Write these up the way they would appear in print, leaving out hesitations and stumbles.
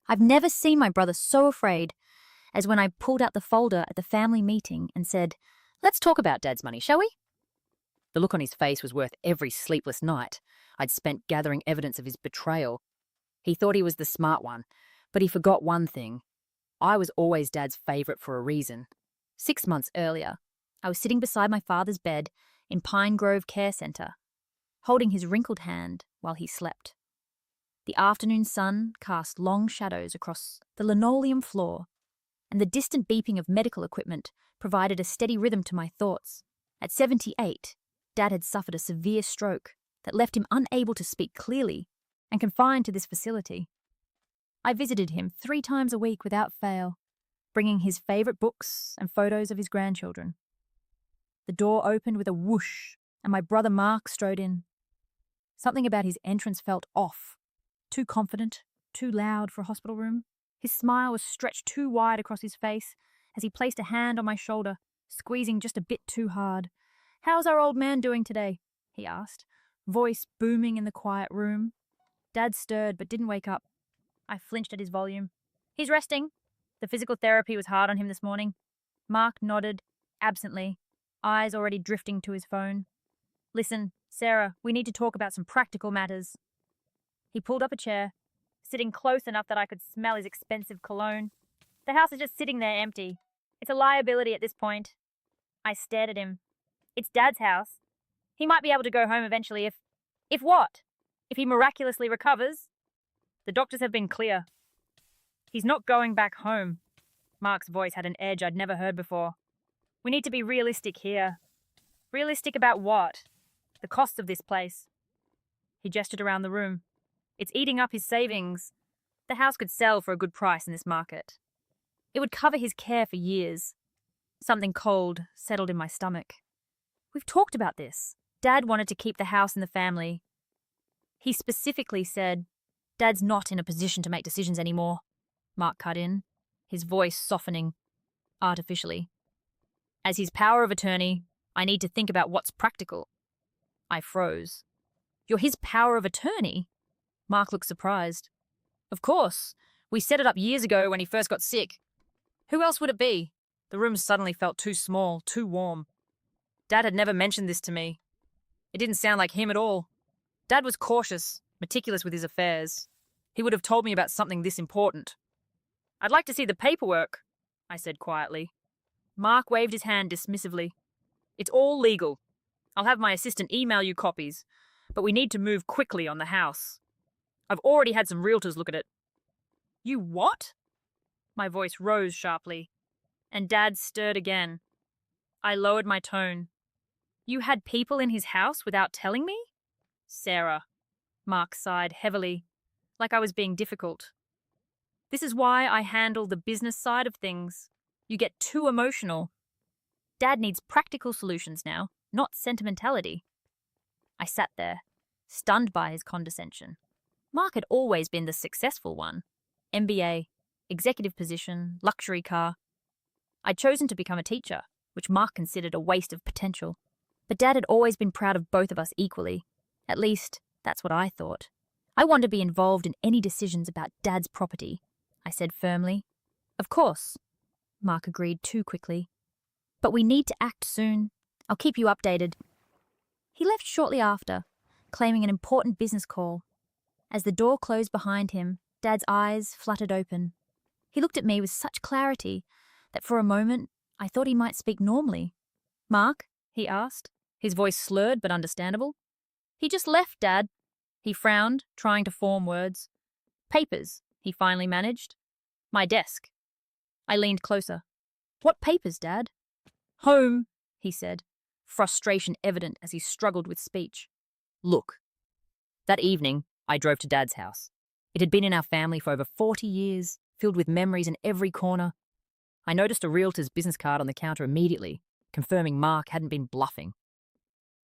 I've never seen my brother so afraid as when I pulled out the folder at the family meeting and said, "Let's talk about Dad's money, shall we?" The look on his face was worth every sleepless night I'd spent gathering evidence of his betrayal. He thought he was the smart one, but he forgot one thing. I was always Dad's favourite for a reason. 6 months earlier, I was sitting beside my father's bed in Pine Grove Care Centre, holding his wrinkled hand while he slept. The afternoon sun cast long shadows across the linoleum floor, and the distant beeping of medical equipment provided a steady rhythm to my thoughts. At 78, Dad had suffered a severe stroke that left him unable to speak clearly and confined to this facility. I visited him 3 times a week without fail, bringing his favourite books and photos of his grandchildren. The door opened with a whoosh, and my brother Mark strode in. Something about his entrance felt off, too confident, too loud for a hospital room. His smile was stretched too wide across his face as he placed a hand on my shoulder, squeezing just a bit too hard. "How's our old man doing today?" he asked, voice booming in the quiet room. Dad stirred but didn't wake up. I flinched at his volume. "He's resting. The physical therapy was hard on him this morning." Mark nodded, absently, eyes already drifting to his phone. "Listen, Sarah, we need to talk about some practical matters." He pulled up a chair, sitting close enough that I could smell his expensive cologne. "The house is just sitting there empty. It's a liability at this point." I stared at him. "It's Dad's house. He might be able to go home eventually if..." "If what? If he miraculously recovers?" "The doctors have been clear. He's not going back home." Mark's voice had an edge I'd never heard before. "We need to be realistic here." "Realistic about what?" "The costs of this place." He gestured around the room. "It's eating up his savings. The house could sell for a good price in this market. It would cover his care for years." Something cold settled in my stomach. "We've talked about this. Dad wanted to keep the house in the family. He specifically said, 'Dad's not in a position to make decisions anymore.'" Mark cut in, his voice softening artificially. "As his power of attorney, I need to think about what's practical." I froze. "You're his power of attorney?" Mark looked surprised. "Of course. We set it up years ago when he first got sick. Who else would it be?" The room suddenly felt too small, too warm. Dad had never mentioned this to me. It didn't sound like him at all. Dad was cautious, meticulous with his affairs. He would have told me about something this important. "I'd like to see the paperwork," I said quietly. Mark waved his hand dismissively. "It's all legal. I'll have my assistant email you copies, but we need to move quickly on the house. I've already had some realtors look at it." "You what?" My voice rose sharply, and Dad stirred again. I lowered my tone. "You had people in his house without telling me?" "Sarah," Mark sighed heavily, like I was being difficult. "This is why I handle the business side of things. You get too emotional. Dad needs practical solutions now, not sentimentality." I sat there, stunned by his condescension. Mark had always been the successful one. MBA, executive position, luxury car. I'd chosen to become a teacher, which Mark considered a waste of potential. But Dad had always been proud of both of us equally. At least, that's what I thought. "I want to be involved in any decisions about Dad's property," I said firmly. "Of course," Mark agreed too quickly. "But we need to act soon. I'll keep you updated." He left shortly after, claiming an important business call. As the door closed behind him, Dad's eyes fluttered open. He looked at me with such clarity that for a moment I thought he might speak normally. "Mark?" he asked, his voice slurred but understandable. "He just left, Dad." He frowned, trying to form words. "Papers," he finally managed. "My desk." I leaned closer. "What papers, Dad?" "Home," he said, frustration evident as he struggled with speech. "Look. That evening, I drove to Dad's house. It had been in our family for over 40 years, filled with memories in every corner. I noticed a realtor's business card on the counter immediately, confirming Mark hadn't been bluffing.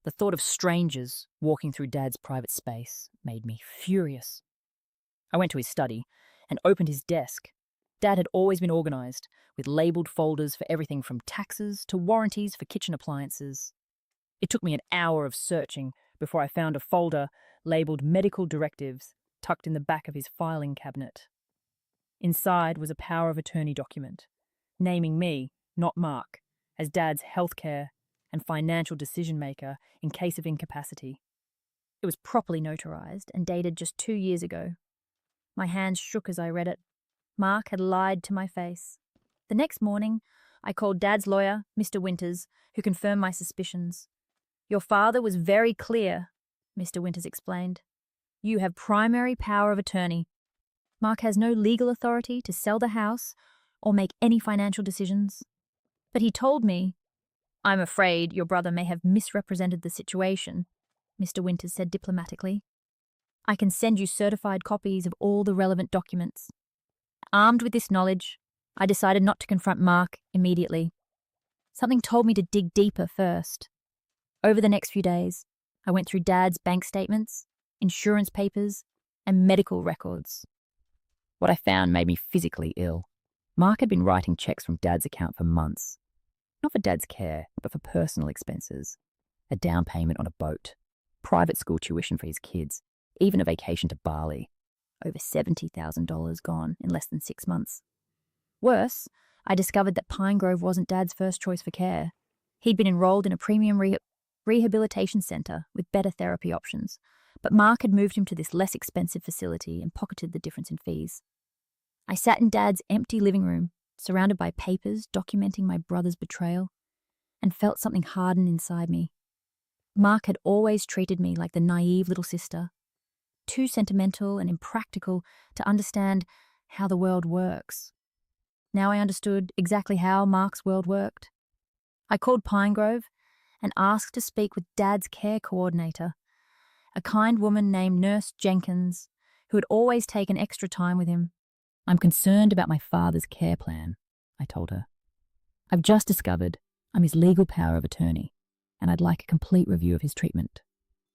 The thought of strangers walking through Dad's private space made me furious. I went to his study and opened his desk. Dad had always been organised, with labelled folders for everything from taxes to warranties for kitchen appliances. It took me an hour of searching before I found a folder labelled medical directives tucked in the back of his filing cabinet. Inside was a power of attorney document, naming me, not Mark, as Dad's healthcare and financial decision maker in case of incapacity. It was properly notarized and dated just 2 years ago. My hands shook as I read it. Mark had lied to my face. The next morning, I called Dad's lawyer, Mr. Winters, who confirmed my suspicions. "Your father was very clear," Mr. Winters explained. "You have primary power of attorney. Mark has no legal authority to sell the house or make any financial decisions. But he told me, 'I'm afraid your brother may have misrepresented the situation,' Mr. Winters said diplomatically. 'I can send you certified copies of all the relevant documents.' Armed with this knowledge, I decided not to confront Mark immediately. Something told me to dig deeper first. Over the next few days, I went through Dad's bank statements, insurance papers, and medical records. What I found made me physically ill. Mark had been writing checks from Dad's account for months. Not for Dad's care, but for personal expenses. A down payment on a boat, private school tuition for his kids, even a vacation to Bali. Over $70,000 gone in less than 6 months. Worse, I discovered that Pine Grove wasn't Dad's first choice for care. He'd been enrolled in a premium rehabilitation centre with better therapy options, but Mark had moved him to this less expensive facility and pocketed the difference in fees. I sat in Dad's empty living room, surrounded by papers documenting my brother's betrayal, and felt something harden inside me. Mark had always treated me like the naive little sister, too sentimental and impractical to understand how the world works. Now I understood exactly how Mark's world worked. I called Pine Grove and asked to speak with Dad's care coordinator, a kind woman named Nurse Jenkins, who had always taken extra time with him. "I'm concerned about my father's care plan," I told her. "I've just discovered I'm his legal power of attorney, and I'd like a complete review of his treatment."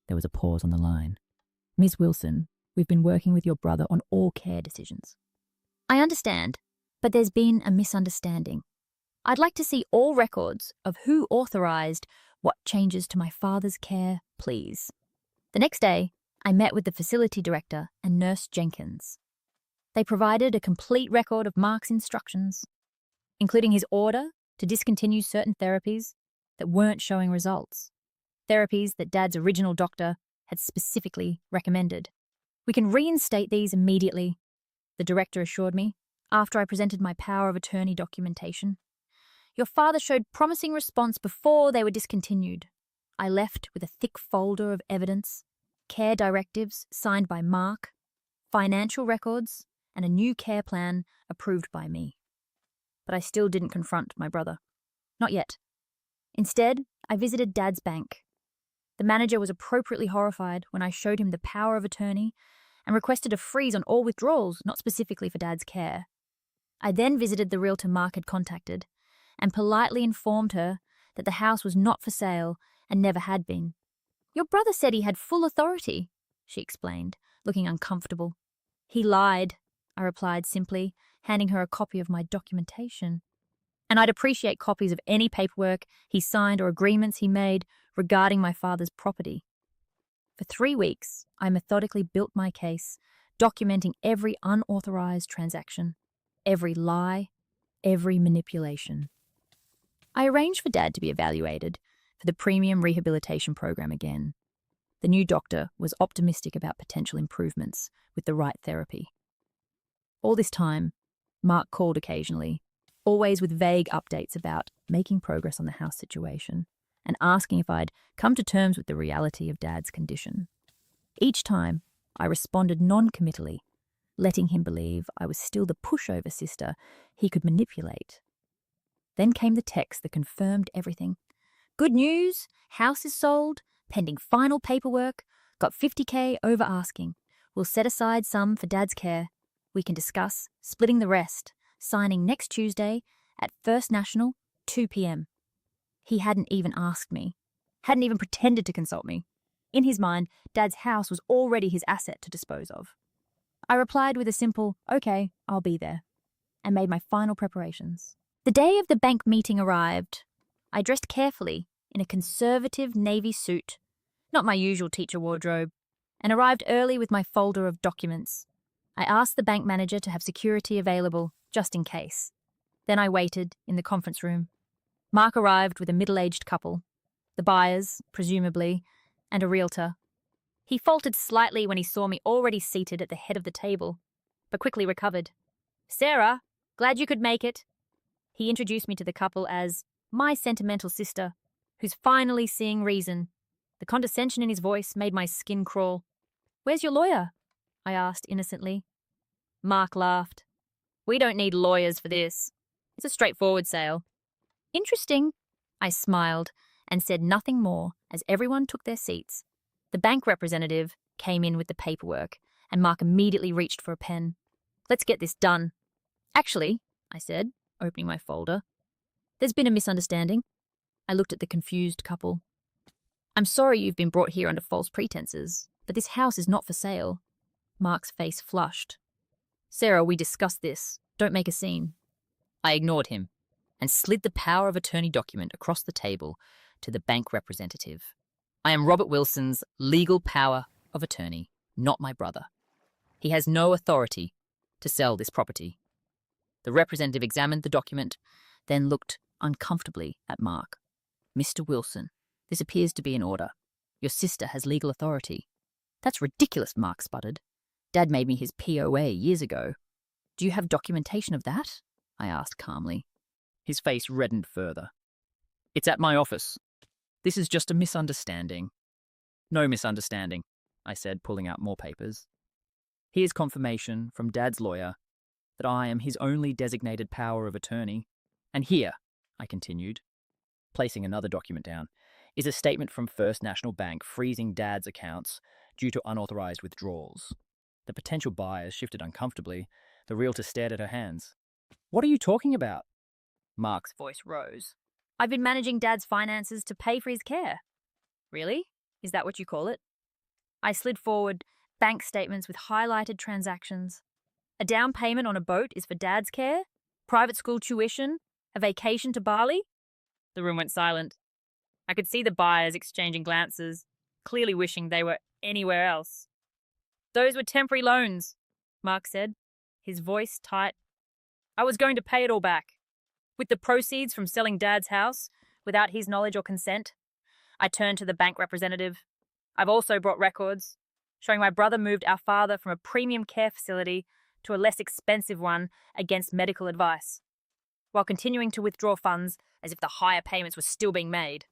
There was a pause on the line. "Ms. Wilson, we've been working with your brother on all care decisions." "I understand, but there's been a misunderstanding. I'd like to see all records of who authorized what changes to my father's care, please." The next day, I met with the facility director and Nurse Jenkins. They provided a complete record of Mark's instructions, including his order to discontinue certain therapies that weren't showing results, therapies that Dad's original doctor had specifically recommended. "We can reinstate these immediately," the director assured me, after I presented my power of attorney documentation. "Your father showed promising response before they were discontinued." I left with a thick folder of evidence, care directives signed by Mark, financial records, and a new care plan approved by me. But I still didn't confront my brother. Not yet. Instead, I visited Dad's bank. The manager was appropriately horrified when I showed him the power of attorney and requested a freeze on all withdrawals, not specifically for Dad's care. I then visited the realtor Mark had contacted and politely informed her that the house was not for sale and never had been. "Your brother said he had full authority," she explained, looking uncomfortable. "He lied," I replied simply, handing her a copy of my documentation. "And I'd appreciate copies of any paperwork he signed or agreements he made regarding my father's property." For 3 weeks, I methodically built my case, documenting every unauthorized transaction, every lie, every manipulation. I arranged for Dad to be evaluated for the premium rehabilitation program again. The new doctor was optimistic about potential improvements with the right therapy. All this time, Mark called occasionally, always with vague updates about making progress on the house situation and asking if I'd come to terms with the reality of Dad's condition. Each time, I responded non-committally, letting him believe I was still the pushover sister he could manipulate. Then came the text that confirmed everything. "Good news, house is sold, pending final paperwork, got $50K over asking. We'll set aside some for Dad's care. We can discuss splitting the rest, signing next Tuesday at First National, 2 p.m. He hadn't even asked me, hadn't even pretended to consult me. In his mind, Dad's house was already his asset to dispose of. I replied with a simple, "Okay, I'll be there," and made my final preparations. The day of the bank meeting arrived. I dressed carefully in a conservative navy suit, not my usual teacher wardrobe, and arrived early with my folder of documents. I asked the bank manager to have security available, just in case. Then I waited in the conference room. Mark arrived with a middle-aged couple, the buyers, presumably, and a realtor. He faltered slightly when he saw me already seated at the head of the table, but quickly recovered. "Sarah, glad you could make it." He introduced me to the couple as my sentimental sister, who's finally seeing reason. The condescension in his voice made my skin crawl. "Where's your lawyer?" I asked innocently. Mark laughed. "We don't need lawyers for this. It's a straightforward sale." "Interesting," I smiled and said nothing more as everyone took their seats. The bank representative came in with the paperwork, and Mark immediately reached for a pen. "Let's get this done." "Actually," I said, opening my folder, "there's been a misunderstanding." I looked at the confused couple. "I'm sorry you've been brought here under false pretenses, but this house is not for sale." Mark's face flushed. "Sarah, we discussed this. Don't make a scene." I ignored him and slid the power of attorney document across the table to the bank representative. "I am Robert Wilson's legal power of attorney, not my brother. He has no authority to sell this property." The representative examined the document, then looked uncomfortably at Mark. "Mr. Wilson, this appears to be in order. Your sister has legal authority." "That's ridiculous," Mark sputtered. "Dad made me his POA years ago." "Do you have documentation of that?" I asked calmly. His face reddened further. "It's at my office. This is just a misunderstanding." "No misunderstanding," I said, pulling out more papers. "Here's confirmation from Dad's lawyer that I am his only designated power of attorney. And here," I continued, placing another document down, "is a statement from First National Bank freezing Dad's accounts due to unauthorized withdrawals." The potential buyers shifted uncomfortably. The realtor stared at her hands. "What are you talking about?" Mark's voice rose. "I've been managing Dad's finances to pay for his care." "Really? Is that what you call it?" I slid forward bank statements with highlighted transactions. "A down payment on a boat is for Dad's care? Private school tuition? A vacation to Bali?" The room went silent. I could see the buyers exchanging glances, clearly wishing they were anywhere else. "Those were temporary loans," Mark said, his voice tight. "I was going to pay it all back, with the proceeds from selling Dad's house, without his knowledge or consent." I turned to the bank representative. "I've also brought records, showing my brother moved our father from a premium care facility to a less expensive one against medical advice, while continuing to withdraw funds as if the higher payments were still being made."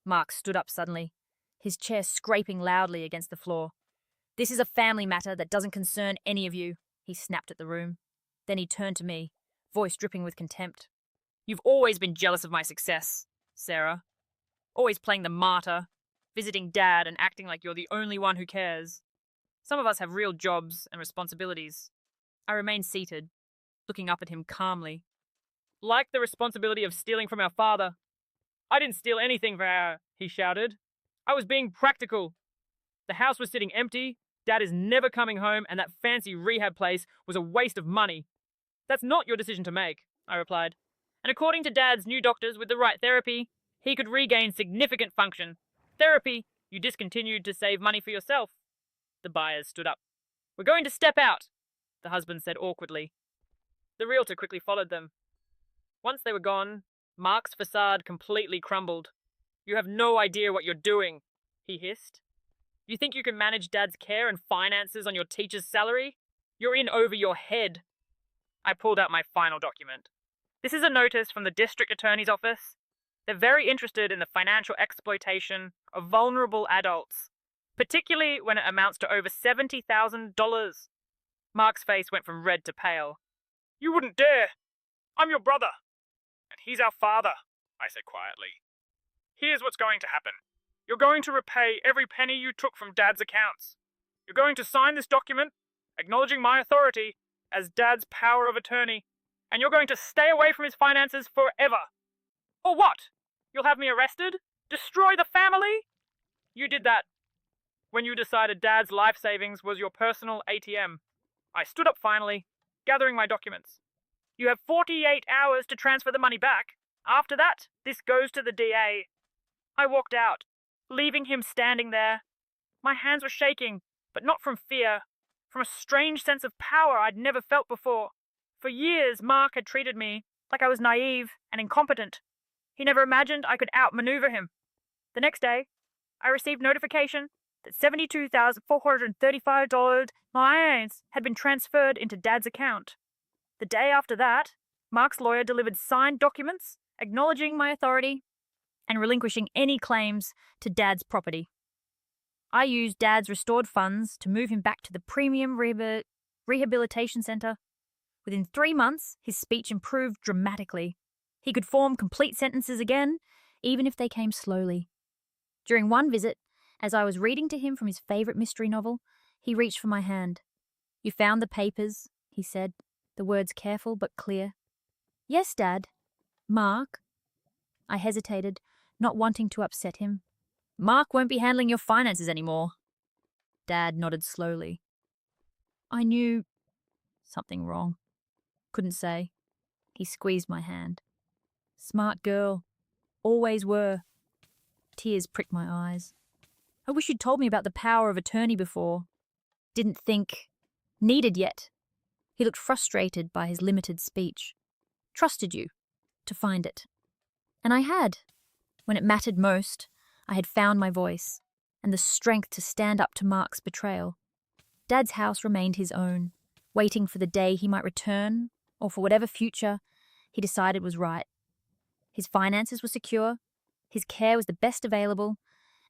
Mark stood up suddenly, his chair scraping loudly against the floor. "This is a family matter that doesn't concern any of you," he snapped at the room. Then he turned to me, voice dripping with contempt. "You've always been jealous of my success, Sarah. Always playing the martyr, visiting Dad and acting like you're the only one who cares. Some of us have real jobs and responsibilities." I remained seated, looking up at him calmly. "Like the responsibility of stealing from our father." "I didn't steal anything from our," he shouted. "I was being practical. The house was sitting empty, Dad is never coming home, and that fancy rehab place was a waste of money." "That's not your decision to make," I replied. "And according to Dad's new doctors with the right therapy, he could regain significant function. Therapy you discontinued to save money for yourself." The buyers stood up. "We're going to step out," the husband said awkwardly. The realtor quickly followed them. Once they were gone, Mark's facade completely crumbled. "You have no idea what you're doing," he hissed. "You think you can manage Dad's care and finances on your teacher's salary? You're in over your head." I pulled out my final document. "This is a notice from the district attorney's office. They're very interested in the financial exploitation of vulnerable adults, particularly when it amounts to over $70,000. Mark's face went from red to pale. "You wouldn't dare! I'm your brother, and he's our father," I said quietly. "Here's what's going to happen. You're going to repay every penny you took from Dad's accounts. You're going to sign this document, acknowledging my authority as Dad's power of attorney, and you're going to stay away from his finances forever. Or what? You'll have me arrested? Destroy the family? You did that when you decided Dad's life savings was your personal ATM." I stood up finally, gathering my documents. "You have 48 hours to transfer the money back. After that, this goes to the DA." I walked out, leaving him standing there. My hands were shaking, but not from fear. from a strange sense of power I'd never felt before. For years, Mark had treated me like I was naive and incompetent. He never imagined I could outmaneuver him. The next day, I received notification that $72,435 had been transferred into Dad's account. The day after that, Mark's lawyer delivered signed documents acknowledging my authority and relinquishing any claims to Dad's property. I used Dad's restored funds to move him back to the premium rehabilitation center. Within 3 months, his speech improved dramatically. He could form complete sentences again, even if they came slowly. During one visit, as I was reading to him from his favorite mystery novel, he reached for my hand. "You found the papers," he said, the words careful but clear. "Yes, Dad." "Mark?" I hesitated, not wanting to upset him. "Mark won't be handling your finances anymore." Dad nodded slowly. I knew something wrong. Couldn't say. He squeezed my hand. "Smart girl. Always were." Tears pricked my eyes. "I wish you'd told me about the power of attorney before. Didn't think. Needed yet." He looked frustrated by his limited speech. "Trusted you. To find it." And I had. When it mattered most, I had found my voice and the strength to stand up to Mark's betrayal. Dad's house remained his own, waiting for the day he might return or for whatever future he decided was right. His finances were secure, his care was the best available,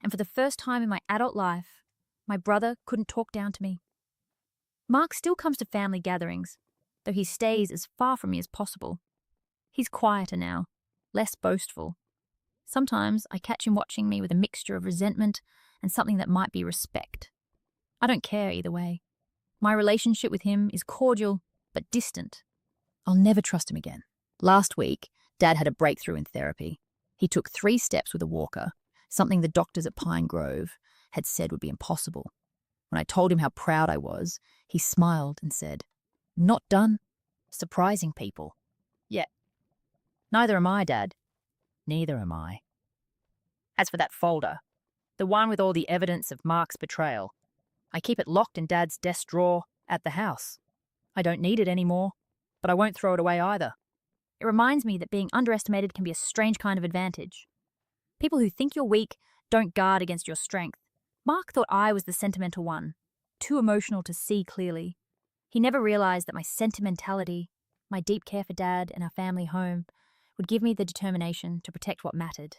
and for the first time in my adult life, my brother couldn't talk down to me. Mark still comes to family gatherings, though he stays as far from me as possible. He's quieter now, less boastful. Sometimes I catch him watching me with a mixture of resentment and something that might be respect. I don't care either way. My relationship with him is cordial but distant. I'll never trust him again. Last week, Dad had a breakthrough in therapy. He took 3 steps with a walker, something the doctors at Pine Grove had said would be impossible. When I told him how proud I was, he smiled and said, "Not done. Surprising people." Yet. Neither am I, Dad. Neither am I. As for that folder, the one with all the evidence of Mark's betrayal, I keep it locked in Dad's desk drawer at the house. I don't need it anymore, but I won't throw it away either. It reminds me that being underestimated can be a strange kind of advantage. People who think you're weak don't guard against your strength. Mark thought I was the sentimental one, too emotional to see clearly. He never realized that my sentimentality, my deep care for Dad and our family home, would give me the determination to protect what mattered.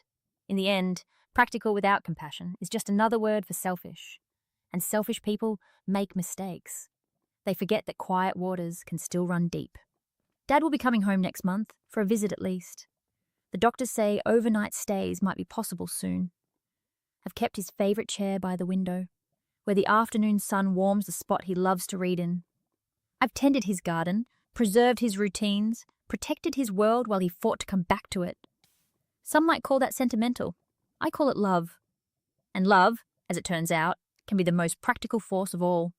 In the end, practical without compassion is just another word for selfish. And selfish people make mistakes. They forget that quiet waters can still run deep. Dad will be coming home next month, for a visit at least. The doctors say overnight stays might be possible soon. I've kept his favourite chair by the window, where the afternoon sun warms the spot he loves to read in. I've tended his garden, preserved his routines, protected his world while he fought to come back to it. Some might call that sentimental. I call it love. And love, as it turns out, can be the most practical force of all.